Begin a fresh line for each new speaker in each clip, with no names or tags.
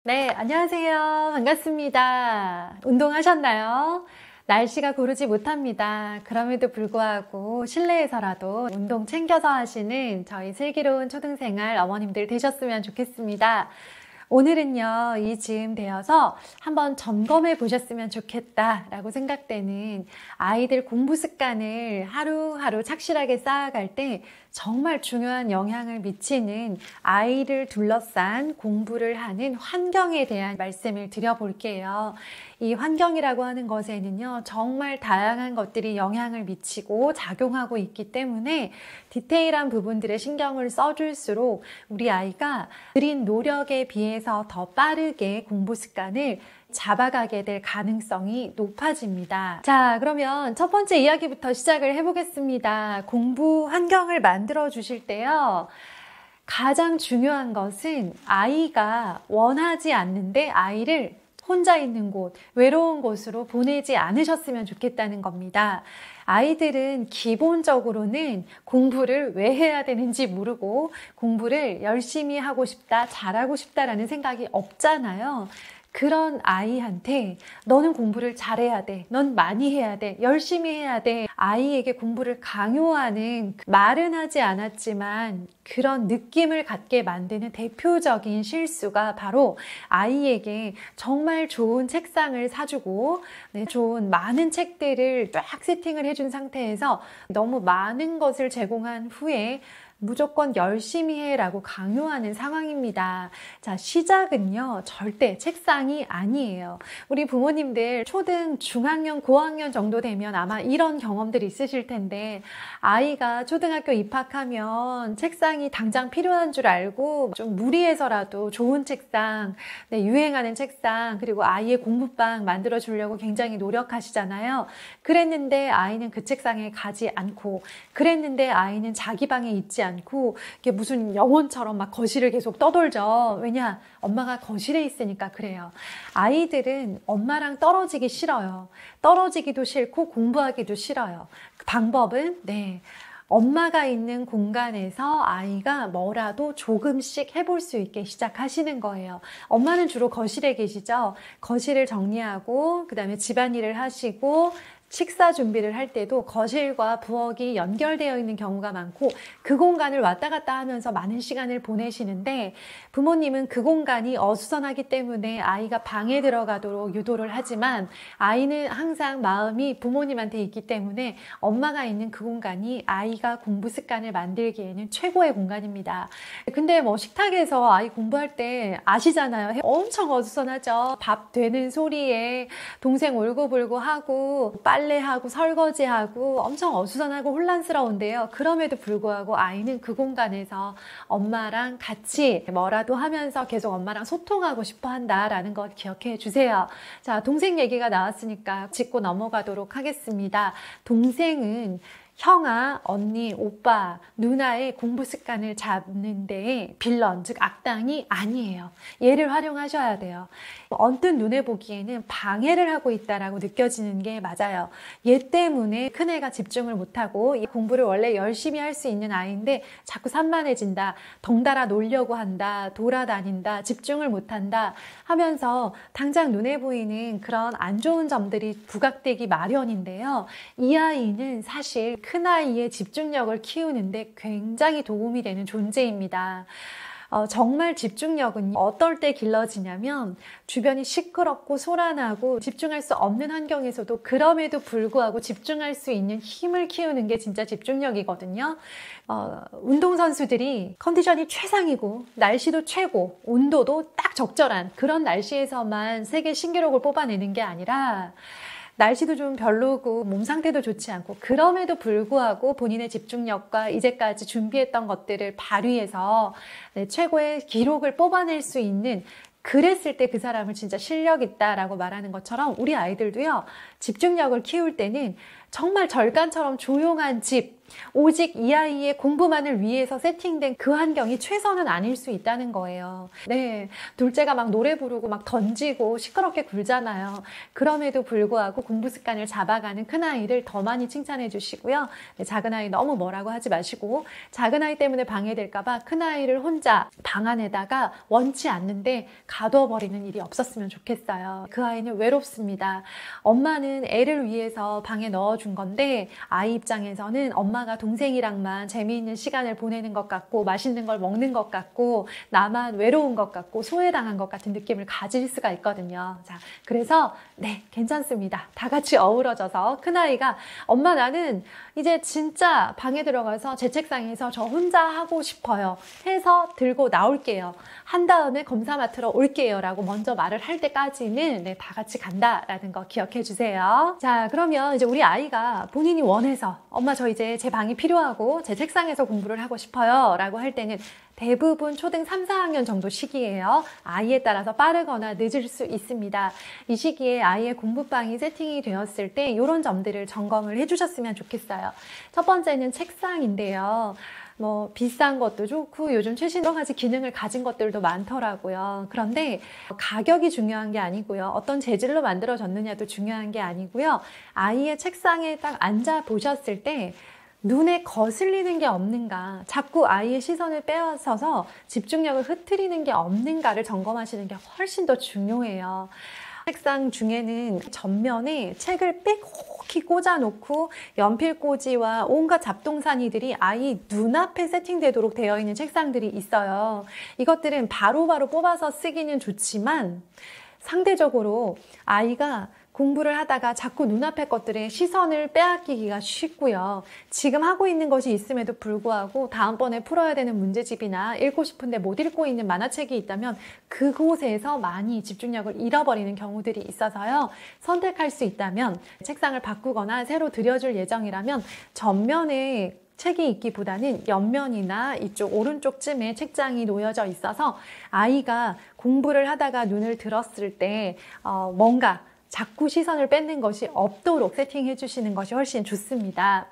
네, 안녕하세요. 반갑습니다. 운동하셨나요? 날씨가 고르지 못합니다. 그럼에도 불구하고 실내에서라도 운동 챙겨서 하시는 저희 슬기로운 초등생활 어머님들 되셨으면 좋겠습니다. 오늘은요, 이 즈음 되어서 한번 점검해 보셨으면 좋겠다라고 생각되는 아이들 공부 습관을 하루하루 착실하게 쌓아갈 때 정말 중요한 영향을 미치는 아이를 둘러싼 공부를 하는 환경에 대한 말씀을 드려볼게요. 이 환경이라고 하는 것에는요, 정말 다양한 것들이 영향을 미치고 작용하고 있기 때문에 디테일한 부분들에 신경을 써줄수록 우리 아이가 들인 노력에 비해서 더 빠르게 공부 습관을 잡아가게 될 가능성이 높아집니다. 자, 그러면 첫 번째 이야기부터 시작을 해보겠습니다. 공부 환경을 만들어 주실 때요, 가장 중요한 것은 아이가 원하지 않는데 아이를 혼자 있는 곳, 외로운 곳으로 보내지 않으셨으면 좋겠다는 겁니다. 아이들은 기본적으로는 공부를 왜 해야 되는지 모르고 공부를 열심히 하고 싶다, 잘하고 싶다라는 생각이 없잖아요. 그런 아이한테 너는 공부를 잘해야 돼, 넌 많이 해야 돼, 열심히 해야 돼, 아이에게 공부를 강요하는, 말은 하지 않았지만 그런 느낌을 갖게 만드는 대표적인 실수가 바로 아이에게 정말 좋은 책상을 사주고 좋은 많은 책들을 딱 세팅을 해준 상태에서 너무 많은 것을 제공한 후에 무조건 열심히 해라고 강요하는 상황입니다. 자, 시작은요, 절대 책상이 아니에요. 우리 부모님들 초등, 중학년, 고학년 정도 되면 아마 이런 경험들이 있으실 텐데, 아이가 초등학교 입학하면 책상이 당장 필요한 줄 알고 좀 무리해서라도 좋은 책상, 유행하는 책상, 그리고 아이의 공부방 만들어 주려고 굉장히 노력하시잖아요. 그랬는데 아이는 그 책상에 가지 않고, 그랬는데 아이는 자기 방에 있지 않고 이게 무슨 영혼처럼 막 거실을 계속 떠돌죠. 왜냐? 엄마가 거실에 있으니까 그래요. 아이들은 엄마랑 떨어지기 싫어요. 떨어지기도 싫고 공부하기도 싫어요. 그 방법은 엄마가 있는 공간에서 아이가 뭐라도 조금씩 해볼 수 있게 시작하시는 거예요. 엄마는 주로 거실에 계시죠. 거실을 정리하고 그다음에 집안일을 하시고 식사 준비를 할 때도 거실과 부엌이 연결되어 있는 경우가 많고 그 공간을 왔다 갔다 하면서 많은 시간을 보내시는데, 부모님은 그 공간이 어수선하기 때문에 아이가 방에 들어가도록 유도를 하지만 아이는 항상 마음이 부모님한테 있기 때문에 엄마가 있는 그 공간이 아이가 공부 습관을 만들기에는 최고의 공간입니다. 근데 식탁에서 아이 공부할 때 아시잖아요. 엄청 어수선하죠. 밥 되는 소리에 동생 울고불고 하고 빨래하고 설거지하고 엄청 어수선하고 혼란스러운데요. 그럼에도 불구하고 아이는 그 공간에서 엄마랑 같이 뭐라도 하면서 계속 엄마랑 소통하고 싶어 한다라는 것 기억해 주세요. 자, 동생 얘기가 나왔으니까 짚고 넘어가도록 하겠습니다. 동생은 형아, 언니, 오빠, 누나의 공부 습관을 잡는 데에 빌런, 즉 악당이 아니에요. 얘를 활용하셔야 돼요. 언뜻 눈에 보기에는 방해를 하고 있다라고 느껴지는 게 맞아요. 얘 때문에 큰애가 집중을 못하고 공부를 원래 열심히 할 수 있는 아이인데 자꾸 산만해진다, 덩달아 놀려고 한다, 돌아다닌다, 집중을 못한다 하면서 당장 눈에 보이는 그런 안 좋은 점들이 부각되기 마련인데요. 이 아이는 사실 큰아이의 집중력을 키우는데 굉장히 도움이 되는 존재입니다. 정말 집중력은 어떨 때 길러지냐면 주변이 시끄럽고 소란하고 집중할 수 없는 환경에서도 그럼에도 불구하고 집중할 수 있는 힘을 키우는 게 진짜 집중력이거든요. 운동선수들이 컨디션이 최상이고 날씨도 최고, 온도도 딱 적절한 그런 날씨에서만 세계 신기록을 뽑아내는 게 아니라 날씨도 좀 별로고 몸 상태도 좋지 않고 그럼에도 불구하고 본인의 집중력과 이제까지 준비했던 것들을 발휘해서 최고의 기록을 뽑아낼 수 있는, 그랬을 때 그 사람을 진짜 실력 있다라고 말하는 것처럼 우리 아이들도요, 집중력을 키울 때는 정말 절간처럼 조용한 집, 오직 이 아이의 공부만을 위해서 세팅된 그 환경이 최선은 아닐 수 있다는 거예요. 네, 둘째가 막 노래 부르고 막 던지고 시끄럽게 굴잖아요. 그럼에도 불구하고 공부 습관을 잡아가는 큰아이를 더 많이 칭찬해 주시고요. 네, 작은아이 너무 뭐라고 하지 마시고, 작은아이 때문에 방해될까 봐 큰아이를 혼자 방 안에다가 원치 않는데 가둬버리는 일이 없었으면 좋겠어요. 그 아이는 외롭습니다. 엄마는 애를 위해서 방에 넣어준 건데 아이 입장에서는 엄마가 동생이랑만 재미있는 시간을 보내는 것 같고 맛있는 걸 먹는 것 같고 나만 외로운 것 같고 소외당한 것 같은 느낌을 가질 수가 있거든요. 자, 그래서 네, 괜찮습니다. 다 같이 어우러져서 큰아이가 엄마 나는 이제 진짜 방에 들어가서 제 책상에서 저 혼자 하고 싶어요 해서 들고 나올게요. 한 다음에 검사 맡으러 올게요 라고 먼저 말을 할 때까지는 네, 다 같이 간다라는 거 기억해 주세요. 자, 그러면 이제 우리 아이가 본인이 원해서 엄마 저 이제 제 방이 필요하고 제 책상에서 공부를 하고 싶어요 라고 할 때는 대부분 초등 3, 4학년 정도 시기예요. 아이에 따라서 빠르거나 늦을 수 있습니다. 이 시기에 아이의 공부방이 세팅이 되었을 때 이런 점들을 점검을 해주셨으면 좋겠어요. 첫 번째는 책상인데요. 뭐 비싼 것도 좋고 요즘 최신 여러 가지 기능을 가진 것들도 많더라고요. 그런데 가격이 중요한 게 아니고요. 어떤 재질로 만들어졌느냐도 중요한 게 아니고요. 아이의 책상에 딱 앉아 보셨을 때 눈에 거슬리는 게 없는가, 자꾸 아이의 시선을 빼앗아서 집중력을 흐트리는 게 없는가를 점검하시는 게 훨씬 더 중요해요. 책상 중에는 전면에 책을 빽혹히 꽂아놓고 연필꽂이와 온갖 잡동사니들이 아이 눈앞에 세팅되도록 되어 있는 책상들이 있어요. 이것들은 바로바로 뽑아서 쓰기는 좋지만 상대적으로 아이가 공부를 하다가 자꾸 눈앞의 것들에 시선을 빼앗기기가 쉽고요. 지금 하고 있는 것이 있음에도 불구하고 다음번에 풀어야 되는 문제집이나 읽고 싶은데 못 읽고 있는 만화책이 있다면 그곳에서 많이 집중력을 잃어버리는 경우들이 있어서요. 선택할 수 있다면 책상을 바꾸거나 새로 들여줄 예정이라면 전면에 책이 있기보다는 옆면이나 이쪽 오른쪽쯤에 책장이 놓여져 있어서 아이가 공부를 하다가 눈을 들었을 때 뭔가 자꾸 시선을 뺏는 것이 없도록 세팅해 주시는 것이 훨씬 좋습니다.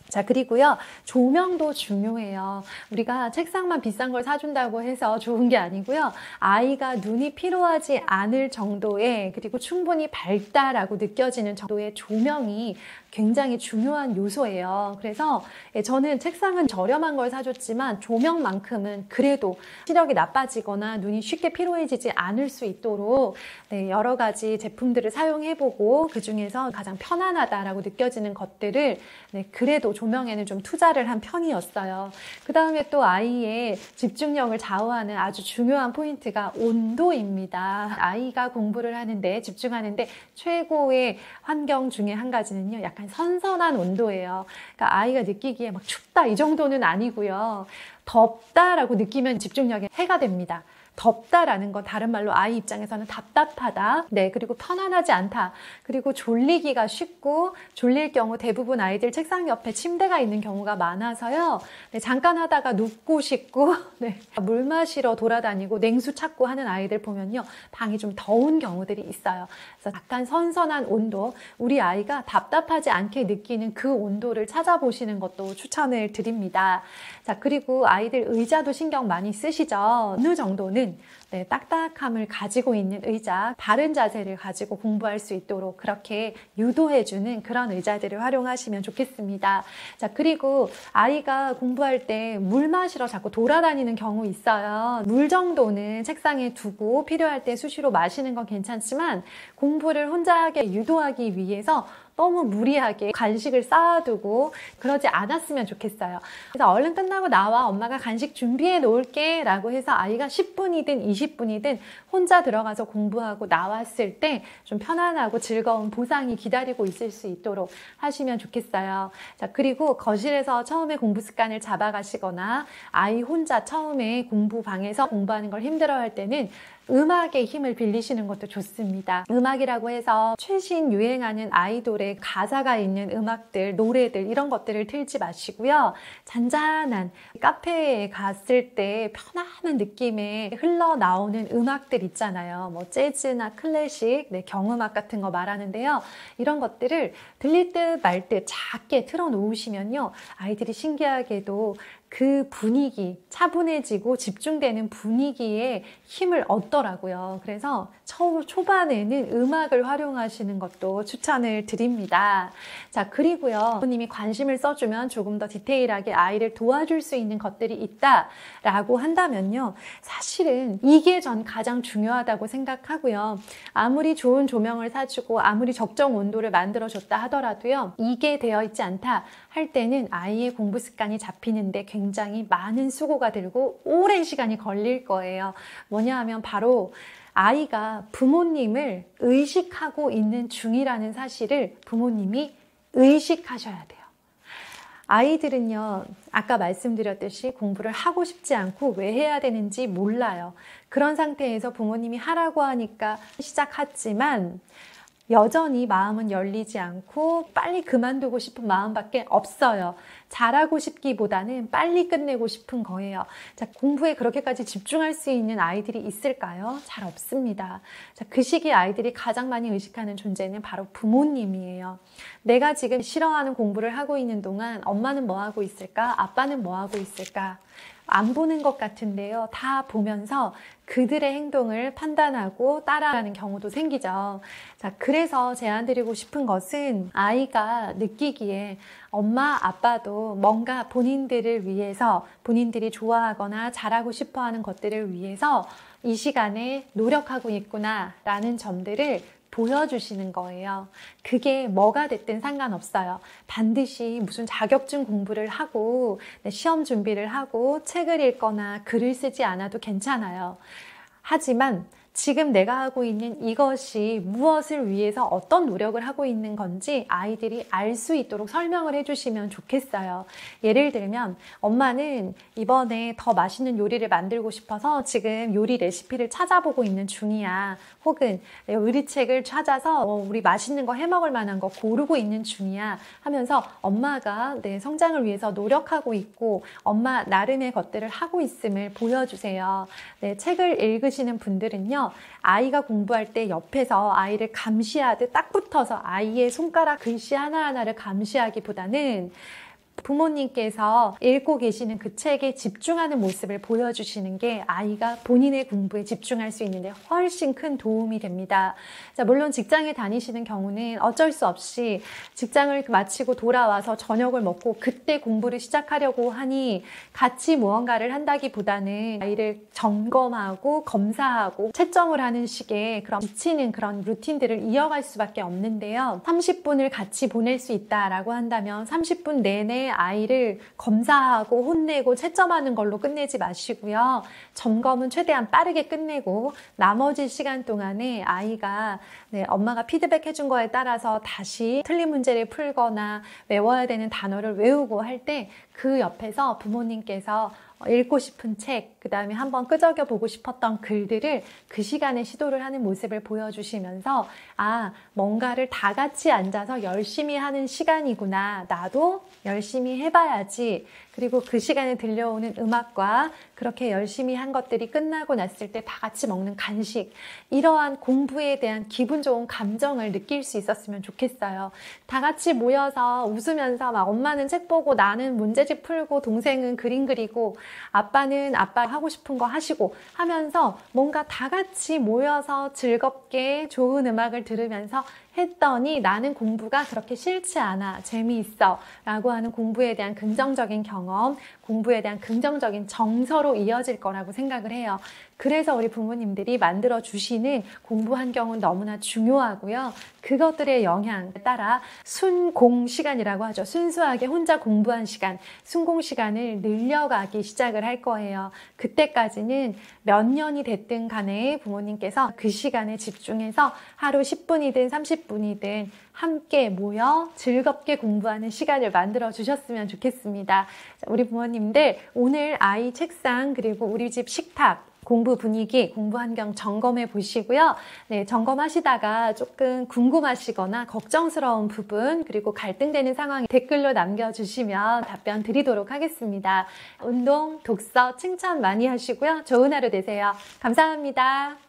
자, 그리고요, 조명도 중요해요. 우리가 책상만 비싼 걸 사준다고 해서 좋은 게 아니고요. 아이가 눈이 피로하지 않을 정도의, 그리고 충분히 밝다라고 느껴지는 정도의 조명이 굉장히 중요한 요소예요. 그래서 저는 책상은 저렴한 걸 사줬지만 조명만큼은 그래도 시력이 나빠지거나 눈이 쉽게 피로해지지 않을 수 있도록 네, 여러 가지 제품들을 사용해보고 그중에서 가장 편안하다라고 느껴지는 것들을 네, 그래도 조명에는 좀 투자를 한 편이었어요. 그 다음에 또 아이의 집중력을 좌우하는 아주 중요한 포인트가 온도입니다. 아이가 공부를 하는데 집중하는데 최고의 환경 중에 한 가지는요, 약간 선선한 온도예요. 그러니까 아이가 느끼기에 막 춥다 이 정도는 아니고요. 덥다라고 느끼면 집중력에 해가 됩니다. 덥다라는 건 다른 말로 아이 입장에서는 답답하다. 네, 그리고 편안하지 않다. 그리고 졸리기가 쉽고 졸릴 경우 대부분 아이들 책상 옆에 침대가 있는 경우가 많아서요. 네, 잠깐 하다가 눕고 싶고 네, 물 마시러 돌아다니고 냉수 찾고 하는 아이들 보면요. 방이 좀 더운 경우들이 있어요. 그래서 약간 선선한 온도, 우리 아이가 답답하지 않게 느끼는 그 온도를 찾아보시는 것도 추천을 드립니다. 자, 그리고 아이들 의자도 신경 많이 쓰시죠. 어느 정도는 네, 딱딱함을 가지고 있는 의자, 바른 자세를 가지고 공부할 수 있도록 그렇게 유도해주는 그런 의자들을 활용하시면 좋겠습니다. 자, 그리고 아이가 공부할 때 물 마시러 자꾸 돌아다니는 경우 있어요. 물 정도는 책상에 두고 필요할 때 수시로 마시는 건 괜찮지만 공부를 혼자 하게 유도하기 위해서 너무 무리하게 간식을 쌓아두고 그러지 않았으면 좋겠어요. 그래서 얼른 끝나고 나와, 엄마가 간식 준비해 놓을게 라고 해서 아이가 10분이든 20분이든 혼자 들어가서 공부하고 나왔을 때 좀 편안하고 즐거운 보상이 기다리고 있을 수 있도록 하시면 좋겠어요. 자, 그리고 거실에서 처음에 공부 습관을 잡아가시거나 아이 혼자 처음에 공부방에서 공부하는 걸 힘들어할 때는 음악의 힘을 빌리시는 것도 좋습니다. 음악이라고 해서 최신 유행하는 아이돌의 가사가 있는 음악들, 노래들 이런 것들을 틀지 마시고요. 잔잔한 카페에 갔을 때 편안한 느낌의 흘러나오는 음악들 있잖아요. 뭐 재즈나 클래식, 경음악 같은 거 말하는데요. 이런 것들을 들릴 듯 말 듯 작게 틀어놓으시면요. 아이들이 신기하게도 그 분위기, 차분해지고 집중되는 분위기에 힘을 얻더라고요. 그래서 초반에는 음악을 활용하시는 것도 추천을 드립니다. 자, 그리고요. 부모님이 관심을 써주면 조금 더 디테일하게 아이를 도와줄 수 있는 것들이 있다라고 한다면요. 사실은 이게 전 가장 중요하다고 생각하고요. 아무리 좋은 조명을 사주고 아무리 적정 온도를 만들어줬다 하더라도요. 이게 되어 있지 않다 할 때는 아이의 공부 습관이 잡히는데 굉장히 많은 수고가 들고 오랜 시간이 걸릴 거예요. 뭐냐 하면 바로 아이가 부모님을 의식하고 있는 중이라는 사실을 부모님이 의식하셔야 돼요. 아이들은요, 아까 말씀드렸듯이 공부를 하고 싶지 않고 왜 해야 되는지 몰라요. 그런 상태에서 부모님이 하라고 하니까 시작하지만 여전히 마음은 열리지 않고 빨리 그만두고 싶은 마음밖에 없어요. 잘하고 싶기보다는 빨리 끝내고 싶은 거예요. 자, 공부에 그렇게까지 집중할 수 있는 아이들이 있을까요? 잘 없습니다. 자, 그 시기 아이들이 가장 많이 의식하는 존재는 바로 부모님이에요. 내가 지금 싫어하는 공부를 하고 있는 동안 엄마는 뭐 하고 있을까? 아빠는 뭐 하고 있을까? 안 보는 것 같은데요. 다 보면서 그들의 행동을 판단하고 따라가는 경우도 생기죠. 자, 그래서 제안드리고 싶은 것은 아이가 느끼기에 엄마, 아빠도 뭔가 본인들을 위해서 본인들이 좋아하거나 잘하고 싶어하는 것들을 위해서 이 시간에 노력하고 있구나라는 점들을 보여주시는 거예요. 그게 뭐가 됐든 상관없어요. 반드시 무슨 자격증 공부를 하고 시험 준비를 하고 책을 읽거나 글을 쓰지 않아도 괜찮아요. 하지만 지금 내가 하고 있는 이것이 무엇을 위해서 어떤 노력을 하고 있는 건지 아이들이 알 수 있도록 설명을 해주시면 좋겠어요. 예를 들면 엄마는 이번에 더 맛있는 요리를 만들고 싶어서 지금 요리 레시피를 찾아보고 있는 중이야. 혹은 요리책을 찾아서 우리 맛있는 거 해먹을 만한 거 고르고 있는 중이야 하면서 엄마가 내 성장을 위해서 노력하고 있고 엄마 나름의 것들을 하고 있음을 보여주세요. 책을 읽으시는 분들은요. 아이가 공부할 때 옆에서 아이를 감시하듯 딱 붙어서 아이의 손가락 글씨 하나하나를 감시하기보다는 부모님께서 읽고 계시는 그 책에 집중하는 모습을 보여주시는 게 아이가 본인의 공부에 집중할 수 있는데 훨씬 큰 도움이 됩니다. 자, 물론 직장에 다니시는 경우는 어쩔 수 없이 직장을 마치고 돌아와서 저녁을 먹고 그때 공부를 시작하려고 하니 같이 무언가를 한다기보다는 아이를 점검하고 검사하고 채점을 하는 식의 그런 지치는 그런 루틴들을 이어갈 수밖에 없는데요. 30분을 같이 보낼 수 있다라고 한다면 30분 내내 아이를 검사하고 혼내고 채점하는 걸로 끝내지 마시고요. 점검은 최대한 빠르게 끝내고 나머지 시간 동안에 아이가 엄마가 피드백 해준 거에 따라서 다시 틀린 문제를 풀거나 외워야 되는 단어를 외우고 할 때 그 옆에서 부모님께서 읽고 싶은 책, 그 다음에 한번 끄적여 보고 싶었던 글들을 그 시간에 시도를 하는 모습을 보여주시면서 뭔가를 다 같이 앉아서 열심히 하는 시간이구나. 나도 열심히 해봐야지. 그리고 그 시간에 들려오는 음악과 그렇게 열심히 한 것들이 끝나고 났을 때 다 같이 먹는 간식, 이러한 공부에 대한 기분 좋은 감정을 느낄 수 있었으면 좋겠어요. 다 같이 모여서 웃으면서 막 엄마는 책 보고 나는 문제집 풀고 동생은 그림 그리고 아빠는 아빠 하고 싶은 거 하시고 하면서 뭔가 다 같이 모여서 즐겁게 좋은 음악을 들으면서 했더니 나는 공부가 그렇게 싫지 않아, 재미있어 라고 하는 공부에 대한 긍정적인 경험, 공부에 대한 긍정적인 정서로 이어질 거라고 생각을 해요. 그래서 우리 부모님들이 만들어 주시는 공부 환경은 너무나 중요하고요. 그것들의 영향에 따라 순공 시간이라고 하죠. 순수하게 혼자 공부한 시간, 순공 시간을 늘려가기 시작을 할 거예요. 그때까지는 몇 년이 됐든 간에 부모님께서 그 시간에 집중해서 하루 10분이든 30분이든 함께 모여 즐겁게 공부하는 시간을 만들어 주셨으면 좋겠습니다. 우리 부모님들 오늘 아이 책상 그리고 우리 집 식탁 공부 분위기, 공부 환경 점검해 보시고요. 네, 점검하시다가 조금 궁금하시거나 걱정스러운 부분, 그리고 갈등되는 상황 댓글로 남겨주시면 답변 드리도록 하겠습니다. 운동, 독서, 칭찬 많이 하시고요. 좋은 하루 되세요. 감사합니다.